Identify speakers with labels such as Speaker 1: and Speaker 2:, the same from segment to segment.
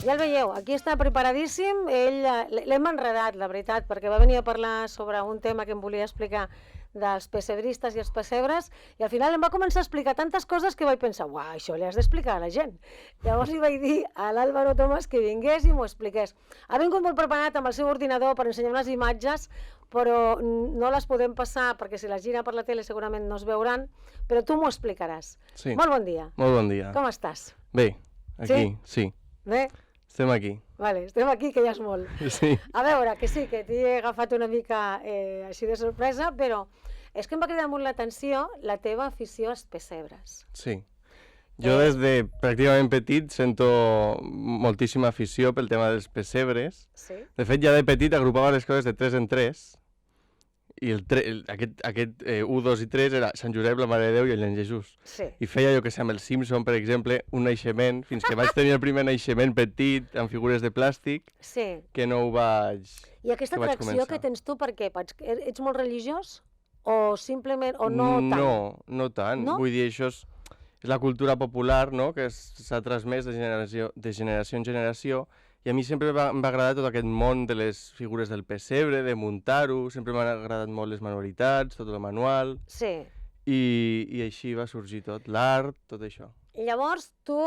Speaker 1: Ja el veieu, aquí està preparadíssim, l'hem enredat, la veritat, perquè va venir a parlar sobre un tema que em volia explicar dels pessebristes i els pessebres, i al final em va començar a explicar tantes coses que vaig pensar, uau, això li has d'explicar a la gent. Llavors li vaig dir a l'Álvaro Tomás que vingués i m'ho expliqués. Ha vingut molt preparat amb el seu ordinador per ensenyar unes imatges, però no les podem passar perquè si les gira per la tele segurament no es veuran, però tu m'ho explicaràs.
Speaker 2: Sí.
Speaker 1: Molt bon dia.
Speaker 2: Molt bon dia.
Speaker 1: Com estàs?
Speaker 2: Bé, aquí, sí.
Speaker 1: Bé?
Speaker 2: Estem aquí.
Speaker 1: Vale, estem aquí, que ja és molt.
Speaker 2: Sí.
Speaker 1: A veure, que sí, que t'he agafat una mica així de sorpresa, però és que em va cridar molt l'atenció la teva afició als pessebres.
Speaker 2: Sí. Jo des de pràcticament petit sento moltíssima afició pel tema dels pessebres.
Speaker 1: Sí?
Speaker 2: De fet, ja de petit agrupava les coses de 3 en 3, i aquest 1, 2 i 3 era Sant Josep, la Mare de Déu i el Nen Jesús.
Speaker 1: Sí.
Speaker 2: I feia, jo que sé, amb el Simpson, per exemple, un naixement, fins que vaig tenir el primer naixement petit, amb figures de plàstic,
Speaker 1: Sí.
Speaker 2: que no ho vaig...
Speaker 1: I aquesta
Speaker 2: que vaig
Speaker 1: atracció
Speaker 2: començar.
Speaker 1: que tens tu, per què? Ets molt religiós? O simplement, o no tant?
Speaker 2: No tant.
Speaker 1: No?
Speaker 2: Vull dir, això és la cultura popular, no?, que s'ha transmès de generació en generació, i a mi sempre m'ha agradat tot aquest món de les figures del pessebre, de muntar-ho, sempre m'han agradat molt les manualitats, tot el manual,
Speaker 1: Sí.
Speaker 2: i així va sorgir tot, l'art, tot això.
Speaker 1: I llavors tu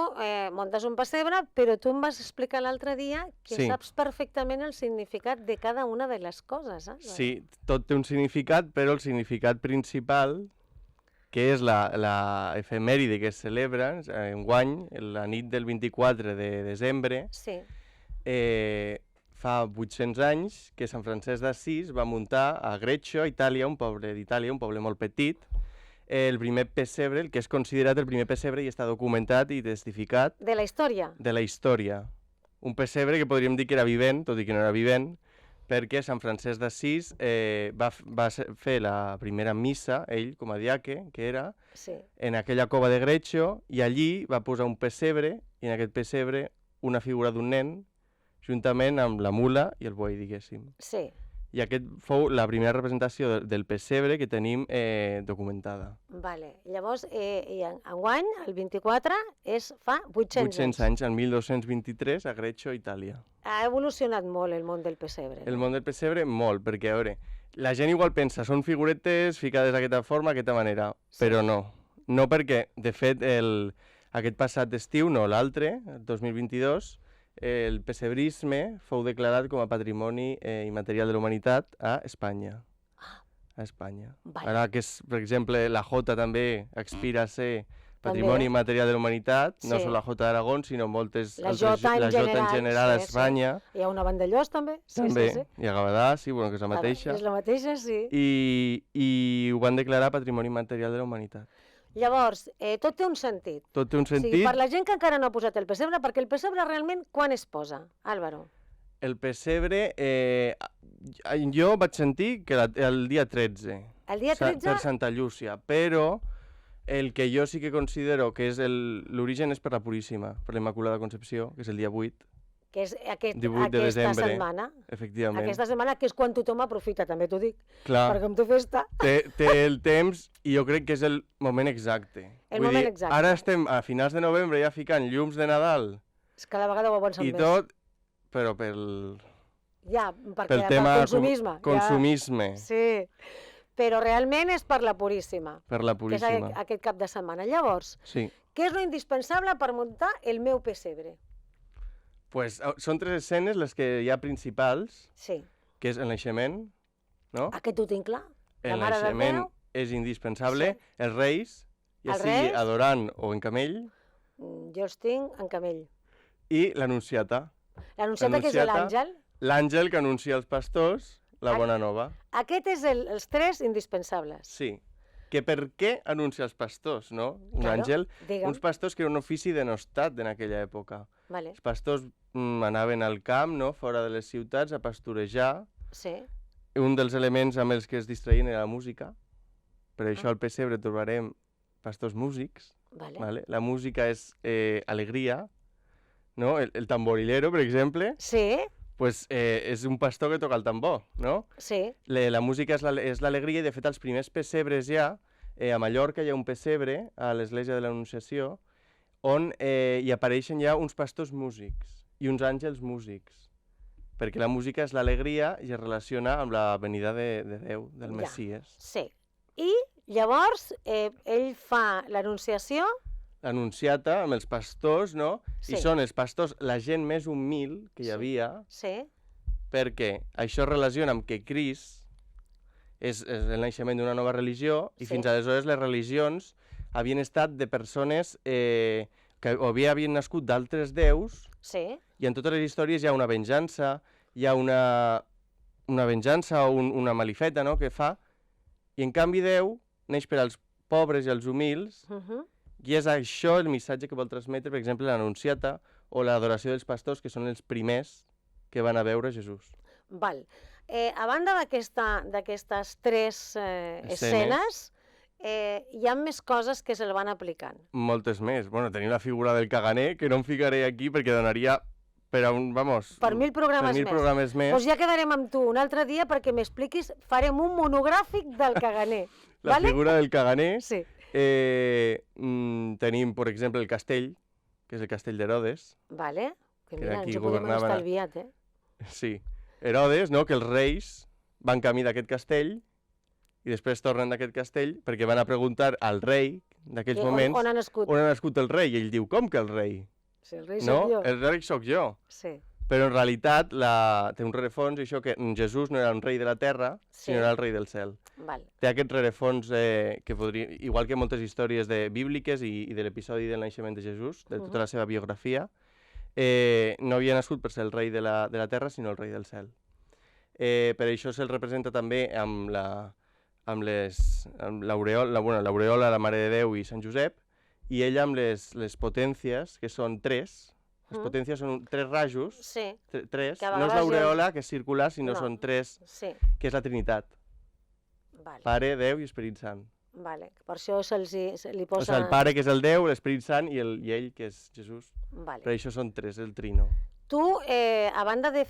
Speaker 1: muntes un pessebre, però tu em vas explicar l'altre dia que
Speaker 2: Sí.
Speaker 1: saps perfectament el significat de cada una de les coses.
Speaker 2: Sí, tot té un significat, però el significat principal, que és la efemèride que es celebra enguany, la nit del 24 de desembre,
Speaker 1: Sí.
Speaker 2: fa 800 anys que Sant Francesc d'Assís va muntar a Greccio, a Itàlia, un poble d'Itàlia, un poble molt petit, el primer pessebre, el que és considerat el primer pessebre i està documentat i testificat
Speaker 1: De la història.
Speaker 2: de la història. Un pessebre que podríem dir que era vivent, tot i que no era vivent, perquè Sant Francesc d'Assís va fer la primera missa, ell com a diaque, que era,
Speaker 1: Sí.
Speaker 2: en aquella cova de Greccio, i allí va posar un pessebre, i en aquest pessebre una figura d'un nen, juntament amb la mula i el boi, diguéssim.
Speaker 1: Sí.
Speaker 2: I aquest fou la primera representació del pessebre que tenim documentada.
Speaker 1: Vale. Llavors, enguany, el 24, fa 800
Speaker 2: 800 anys, en 1223, a Greccio, Itàlia.
Speaker 1: Ha evolucionat molt el món del pessebre.
Speaker 2: El món del pessebre, molt, perquè, a veure, la gent igual pensa, són figuretes ficades d'aquesta forma, d'aquesta manera, però no. No perquè, de fet, aquest passat estiu, no, l'altre, el 2022, el pessebrisme fou declarat com a Patrimoni Immaterial de la Humanitat a Espanya. A Espanya.
Speaker 1: Vale.
Speaker 2: Ara que, per exemple, la Jota també aspira a ser Patrimoni Immaterial de la Humanitat, no
Speaker 1: Sí.
Speaker 2: sols la Jota d'Aragón, sinó moltes
Speaker 1: La
Speaker 2: altres,
Speaker 1: Jota en
Speaker 2: la Jota en
Speaker 1: general,
Speaker 2: general a
Speaker 1: sí, sí.
Speaker 2: Espanya.
Speaker 1: Hi ha una Vandellós, també? Sí,
Speaker 2: També,
Speaker 1: sí, sí.
Speaker 2: i a Gavadà, sí, bueno, que és la mateixa.
Speaker 1: És la mateixa, sí.
Speaker 2: I ho van declarar Patrimoni Immaterial de la Humanitat.
Speaker 1: Llavors, tot té un sentit.
Speaker 2: Tot té un
Speaker 1: O sigui,
Speaker 2: sentit.
Speaker 1: per la gent que encara no ha posat el pessebre, perquè el pessebre realment quan es posa, Álvaro?
Speaker 2: El pessebre, jo vaig sentir que el dia 13.
Speaker 1: El dia 13?
Speaker 2: Per Santa Llúcia, però el que jo sí que considero que és l'origen és per la Puríssima, per la Immaculada Concepció, que és el dia 8,
Speaker 1: Que és
Speaker 2: 18 de
Speaker 1: aquesta
Speaker 2: desembre.
Speaker 1: setmana.
Speaker 2: Efectivament.
Speaker 1: Aquesta setmana, que és quan tothom aprofita, també t'ho dic.
Speaker 2: Clar,
Speaker 1: Perquè com tu festa...
Speaker 2: té el temps i jo crec que és el moment exacte.
Speaker 1: El
Speaker 2: Vull
Speaker 1: moment
Speaker 2: dir,
Speaker 1: exacte.
Speaker 2: Ara estem a finals de novembre ja ficant llums de Nadal
Speaker 1: És cada vegada ho avancen
Speaker 2: i
Speaker 1: més.
Speaker 2: tot, però pel
Speaker 1: Ja, perquè
Speaker 2: tema
Speaker 1: pel consumisme.
Speaker 2: consumisme,
Speaker 1: Ja. Sí, però realment és per la Puríssima,
Speaker 2: per la
Speaker 1: que és
Speaker 2: Puríssima.
Speaker 1: aquest cap de setmana. Llavors,
Speaker 2: Sí.
Speaker 1: què és lo indispensable per muntar el meu pessebre?
Speaker 2: Pues, són 3 escenes les que hi ha principals,
Speaker 1: Sí.
Speaker 2: que és el naixement, no?
Speaker 1: Aquest ho tinc clar. La
Speaker 2: El
Speaker 1: Mare de
Speaker 2: naixement
Speaker 1: Déu,
Speaker 2: és indispensable.
Speaker 1: Sí.
Speaker 2: Els reis, ja
Speaker 1: Els
Speaker 2: sigui
Speaker 1: reis.
Speaker 2: adorant o en camell,
Speaker 1: jo els tinc en camell.
Speaker 2: i l'anunciata.
Speaker 1: L'anunciata, que és l'àngel.
Speaker 2: L'àngel que anuncia als pastors la
Speaker 1: Ah.
Speaker 2: bona nova.
Speaker 1: Aquest és els 3 indispensables.
Speaker 2: Sí. Que per què anuncia als pastors, no? Un
Speaker 1: Claro,
Speaker 2: àngel.
Speaker 1: digue'm.
Speaker 2: Uns pastors que era un ofici denostat en aquella època.
Speaker 1: Vale.
Speaker 2: Els pastors anaven al camp, no?, fora de les ciutats, a pasturejar.
Speaker 1: Sí.
Speaker 2: Un dels elements amb els que es distraïen era la música. Per això al pessebre trobarem pastors músics.
Speaker 1: Vale.
Speaker 2: Vale? La música és alegria, no? El tamborilero, per exemple,
Speaker 1: Sí,
Speaker 2: pues, és un pastor que toca el tambor, no?
Speaker 1: sí.
Speaker 2: La música és l'alegria i, de fet, els primers pessebres ja, a Mallorca hi ha un pessebre, a l'església de l'Anunciació, on hi apareixen ja uns pastors músics. i uns àngels músics, perquè la música és l'alegria i es relaciona amb la venida de Déu, del Messies.
Speaker 1: Sí. I llavors ell fa l'anunciació.
Speaker 2: L'anunciata amb els pastors, no?
Speaker 1: Sí.
Speaker 2: I són els pastors, la gent més humil que hi havia, perquè això es relaciona amb que Crist és el naixement d'una nova religió i fins aleshores les religions havien estat de persones que o bé havien nascut d'altres déus i en totes les històries hi ha una venjança, hi ha una venjança o una malifeta, no?, que fa, i en canvi Déu neix per als pobres i als humils i és això el missatge que vol transmetre, per exemple, l'Anunciata o l'adoració dels pastors, que són els primers que van a veure Jesús.
Speaker 1: Val. A banda d'aquestes 3 escenes, hi ha més coses que se'l van aplicant.
Speaker 2: Moltes més. Bueno, tenim la figura del caganer, que no em ficaré aquí perquè donaria per a un, vamos...
Speaker 1: Per 1000 programes més. Doncs ja quedarem amb tu un altre dia perquè m'expliquis, farem un monogràfic del caganer.
Speaker 2: La figura del caganer.
Speaker 1: Sí.
Speaker 2: Tenim, per exemple, el castell, que és el castell d'Herodes.
Speaker 1: Vale. Que mira, ens ho podem haver estalviat,
Speaker 2: Sí. Herodes, no?, que els reis van camí d'aquest castell i després tornen d'aquest castell perquè van a preguntar al rei d'aquells moments
Speaker 1: on ha
Speaker 2: nascut el rei. I ell diu, com que el rei?
Speaker 1: Si el rei soc jo.
Speaker 2: El rei soc jo.
Speaker 1: Sí.
Speaker 2: Però en realitat té un rerefons, això que Jesús no era un rei de la terra, sinó era el rei del cel.
Speaker 1: Val.
Speaker 2: Té aquest rerefons que podria, igual que moltes històries bíbliques i de l'episodi del naixement de Jesús, de tota la seva biografia, no havia nascut per ser el rei de la terra, sinó el rei del cel. Per això se'l representa també amb l'aureola, la Mare de Déu i Sant Josep, i ella amb les potències, que són 3. Les potències són 3 rajos, 3. No és l'aureola, que és circular, sinó són 3, que és la Trinitat. Pare, Déu i Esperit Sant.
Speaker 1: Vale. Per això li posa...
Speaker 2: O sigui, el Pare, que és el Déu, l'Esperit Sant, i ell, que és Jesús.
Speaker 1: Vale.
Speaker 2: Per això són 3, el trino.
Speaker 1: Tu, a banda de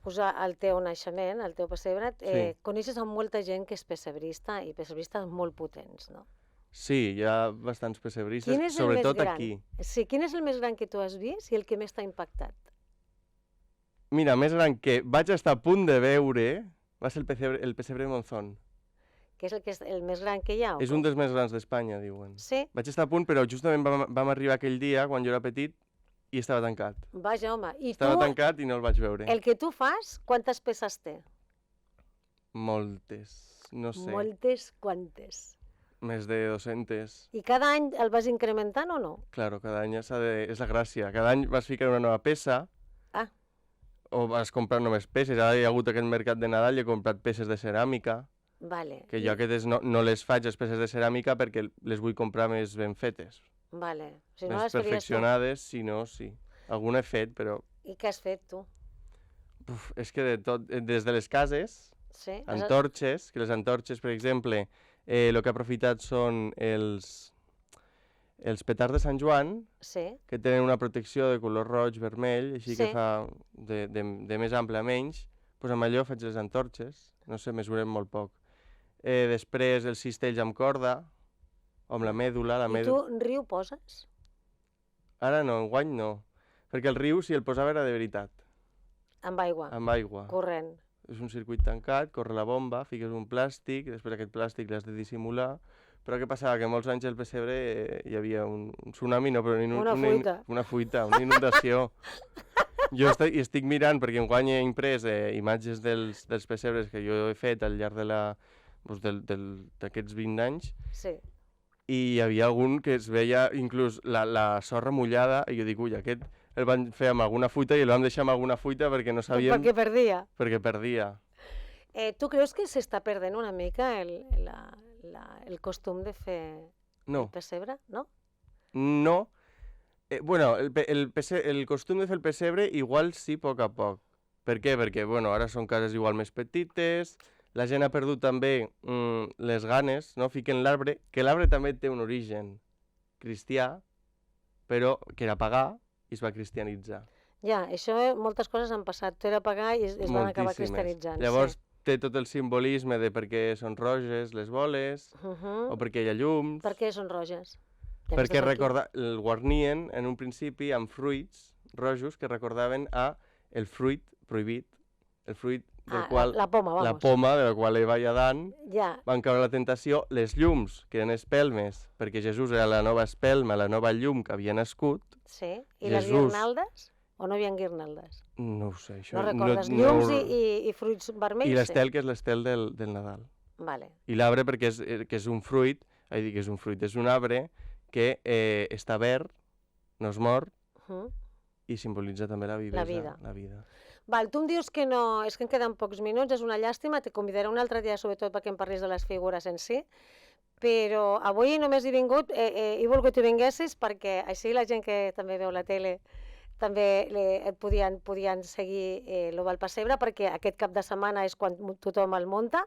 Speaker 1: posar el teu naixement, el teu pessebre, coneixes amb molta gent que és pessebrista i pessebristes molt potents, no?
Speaker 2: Sí, hi ha bastants pessebristes, sobretot aquí.
Speaker 1: Sí, quin és el més gran que tu has vist i el que més t'ha impactat?
Speaker 2: Mira, més gran que vaig estar a punt de veure va ser el pessebre de Monzón.
Speaker 1: Que és el més gran que hi ha?
Speaker 2: És un dels més grans d'Espanya, diuen.
Speaker 1: Sí?
Speaker 2: Vaig estar a punt, però justament vam arribar aquell dia, quan jo era petit, i estava tancat.
Speaker 1: Vaja, home.
Speaker 2: Estava tancat i no el vaig veure.
Speaker 1: El que tu fas, quantes peces té?
Speaker 2: Moltes, no sé.
Speaker 1: Moltes, quantes?
Speaker 2: Més de 200.
Speaker 1: I cada any el vas incrementant o no?
Speaker 2: Claro, cada any és la gràcia. Cada any vas ficar una nova peça, o vas comprar només peces. Ara hi ha hagut aquest mercat de Nadal i he comprat peces de ceràmica, que jo aquestes no les faig, les peces de ceràmica, perquè les vull comprar més ben fetes.
Speaker 1: Si no
Speaker 2: més perfeccionades, si no, sí. Alguna he fet, però...
Speaker 1: I què has fet, tu?
Speaker 2: És que de tot, des de les cases, antorxes, que les antorxes, per exemple, el que ha aprofitat són els petards de Sant Joan, que tenen una protecció de color roig, vermell, així que fa de més ample a menys, doncs amb allò faig les antorxes, no sé, mesurem molt poc. Després els cistells amb corda, o amb la mèdula.
Speaker 1: I tu riu poses?
Speaker 2: Ara no, enguany no, perquè el riu, si el posava, era de veritat.
Speaker 1: Amb aigua?
Speaker 2: Amb aigua.
Speaker 1: Corrent.
Speaker 2: És un circuit tancat, corre la bomba, fiques un plàstic, després aquest plàstic l'has de dissimular, però què passava? Que molts anys al pessebre hi havia un tsunami, no, però una fuita, una inundació. Jo estic mirant, perquè enguany he imprès imatges dels pessebres que jo he fet al llarg d'aquests 20 anys, i hi havia algun que es veia inclús la sorra mullada, i jo dic, ui, aquest el van fer amb alguna fuita i el vam deixar amb alguna fuita perquè no sabíem...
Speaker 1: Perquè perdia.
Speaker 2: Perquè perdia.
Speaker 1: Tu creus que s'està perdent una mica el costum de fer el pessebre, no?
Speaker 2: No. Bueno, el costum de fer el pessebre igual sí, a poc a poc. Per què? Perquè, bueno, ara són cases igual més petites, la gent ha perdut també les ganes, no? Fiquen l'arbre, que l'arbre també té un origen cristià, però que era pagà, i es va cristianitzar.
Speaker 1: Ja, això moltes coses han passat. Tu era pagà i es van acabar cristianitzant.
Speaker 2: Llavors té tot el simbolisme de per què són roges les boles, o per què hi ha llums...
Speaker 1: Per què són roges?
Speaker 2: Perquè el guarnien en un principi amb fruits rojos que recordaven a el fruit prohibit, el fruit del qual...
Speaker 1: La poma, vamos.
Speaker 2: La poma de la qual Eva i Adán
Speaker 1: Ja.
Speaker 2: van caure a la tentació, les llums, que eren espelmes, perquè Jesús era la nova espelma, la nova llum que havia nascut.
Speaker 1: Sí, i les
Speaker 2: Jesús.
Speaker 1: guirnaldes? O no hi ha guirnaldes?
Speaker 2: No ho sé, això...
Speaker 1: No recordes, llums i fruits vermells?
Speaker 2: I l'estel, que és l'estel del Nadal.
Speaker 1: Vale.
Speaker 2: I l'arbre perquè que és un fruit, que és un fruit, és un arbre que està verd, no es mor, i simbolitza també la vivesa. La vida.
Speaker 1: Val, tu em dius que no, és que em queden pocs minuts, és una llàstima, te convidaré un altre dia sobretot perquè em parlis de les figures en si, però avui només he vingut, he volgut que vinguessis perquè així la gent que també veu la tele també et podien seguir lo del pessebre, perquè aquest cap de setmana és quan tothom el munta.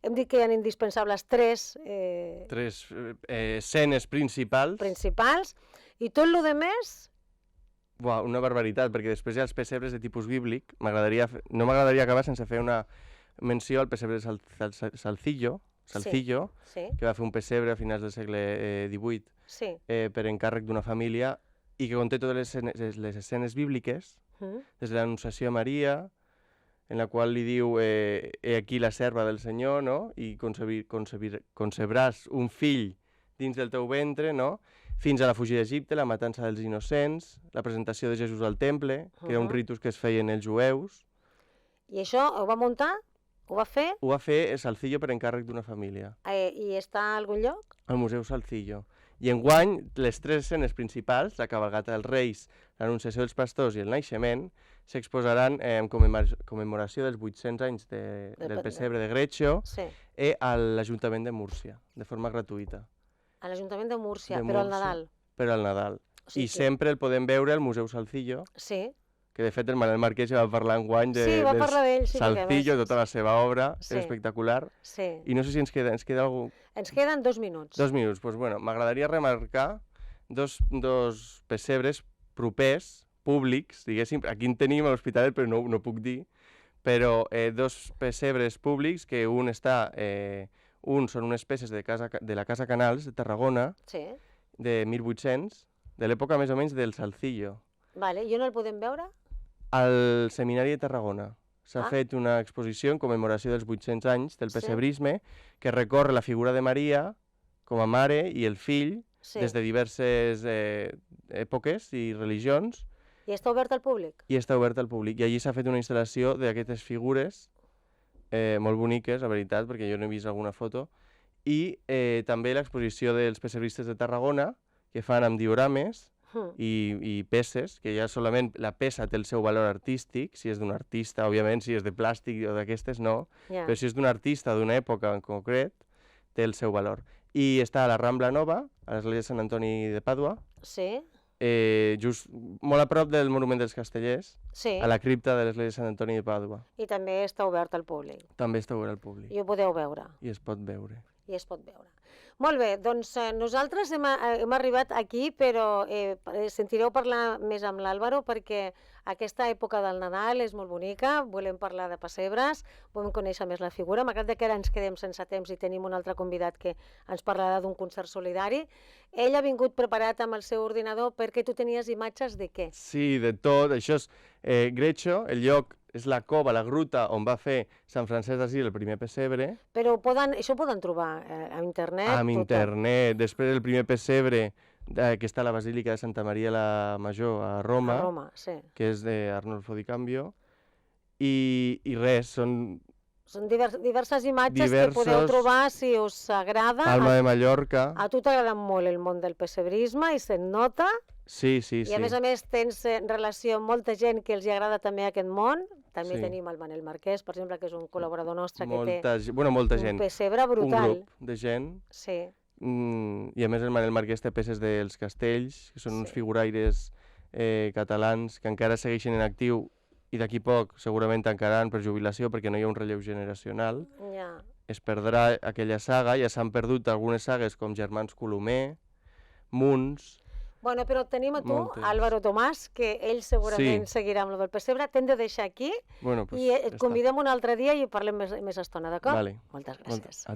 Speaker 1: Hem dit que hi ha indispensables tres
Speaker 2: escenes principals.
Speaker 1: I tot el de més...
Speaker 2: Buah, una barbaritat, perquè després hi ha els pessebres de tipus bíblic. No m'agradaria acabar sense fer una menció al pessebre de Salcillo, que va fer un pessebre a finals del segle XVIII per encàrrec d'una família i que conté totes les escenes bíbliques, des de l'Anunciació a Maria, en la qual li diu he aquí la serva del Senyor, no? I concebràs un fill dins del teu ventre, no? Fins a la fugida d'Egipte, la matança dels innocents, la presentació de Jesús al temple, que era un ritus que es feien els jueus.
Speaker 1: I això ho va muntar? Ho va fer?
Speaker 2: Ho va fer Salcillo per encàrrec d'una família.
Speaker 1: I està a algun lloc?
Speaker 2: Al Museu Salcillo. I enguany, les tres escenes principals, la cabalgata dels Reis, l'Anunciació dels Pastors i el Naixement, s'exposaran en commemoració dels 800 anys del pessebre de Greccio a l'Ajuntament de Múrcia, de forma gratuïta.
Speaker 1: A l'Ajuntament de Múrcia, però al Nadal.
Speaker 2: Però al Nadal. I sempre el podem veure al Museu Salcillo, que de fet el Manel Marquès ja va parlar enguany de Salcillo, tota la seva obra, és espectacular. I no sé si ens queda algú...
Speaker 1: Ens queden 2 minuts.
Speaker 2: 2 minuts, doncs bueno, m'agradaria remarcar dos pessebres propers, públics, diguéssim, aquí en tenim a l'Hospitalet, però no puc dir, però dos pessebres públics que un està... Un són unes peces de la Casa Canals de Tarragona, de 1800, de l'època més o menys del Salcillo.
Speaker 1: Vale, i on el podem veure?
Speaker 2: Al Seminari de Tarragona. S'ha fet una exposició en commemoració dels 800 anys del pessebrisme que recorre la figura de Maria com a mare i el fill des de diverses èpoques i religions.
Speaker 1: I està obert al públic?
Speaker 2: I està obert al públic. I allí s'ha fet una instal·lació d'aquestes figures molt boniques, la veritat, perquè jo n'he vist alguna foto, i també l'exposició dels pessebristes de Tarragona, que fan amb diorames i peces, que ja solament la peça té el seu valor artístic, si és d'un artista, òbviament, si és de plàstic o d'aquestes no, però si és d'un artista d'una època en concret, té el seu valor. I està a la Rambla Nova, a l'església de Sant Antoni de Pàdua, just molt a prop del Monument dels Castellers, a la cripta de l'església de Sant Antoni de Pàdua.
Speaker 1: I també està obert al públic.
Speaker 2: També està obert al públic.
Speaker 1: I ho podeu veure.
Speaker 2: I es pot veure.
Speaker 1: Molt bé, doncs nosaltres hem arribat aquí, però sentireu parlar més amb l'Àlvaro perquè aquesta època del Nadal és molt bonica, volem parlar de pessebres, volem conèixer més la figura. M'agrada que ara ens quedem sense temps i tenim un altre convidat que ens parlarà d'un concert solidari. Ell ha vingut preparat amb el seu ordinador perquè tu tenies imatges de què?
Speaker 2: Sí, de tot. Això és Greccio, el lloc és la cova, la gruta on va fer Sant Francesc d'Assís el primer pessebre.
Speaker 1: Però això ho poden trobar a internet?
Speaker 2: A internet. Després el primer pessebre que està a la Basílica de Santa Maria la Major a Roma, que és d'Arnolfo di Cambio. I res, són
Speaker 1: diverses imatges que podeu trobar si us agrada.
Speaker 2: Palma de Mallorca.
Speaker 1: A tu t'agrada molt el món del pessebrisme i se'n nota.
Speaker 2: Sí.
Speaker 1: I a més tens relació amb molta gent que els agrada també aquest món. També tenim el Manel Marquès, per exemple, que és un col·laborador nostre que té un pessebre brutal.
Speaker 2: Un grup de gent. I a més el Manel Marquès té peces dels castells, que són uns figuraires catalans que encara segueixen en actiu i d'aquí poc segurament tancaran per jubilació perquè no hi ha un relleu generacional. Es perdrà aquella saga, ja s'han perdut algunes sagues com Germans Colomer, Munts...
Speaker 1: Bueno, però tenim a tu, Álvaro Tomàs, que ell segurament seguirà amb el del pessebre. T'hem de deixar aquí i et convidem un altre dia i parlem més estona, d'acord?
Speaker 2: Vale.
Speaker 1: Moltes gràcies.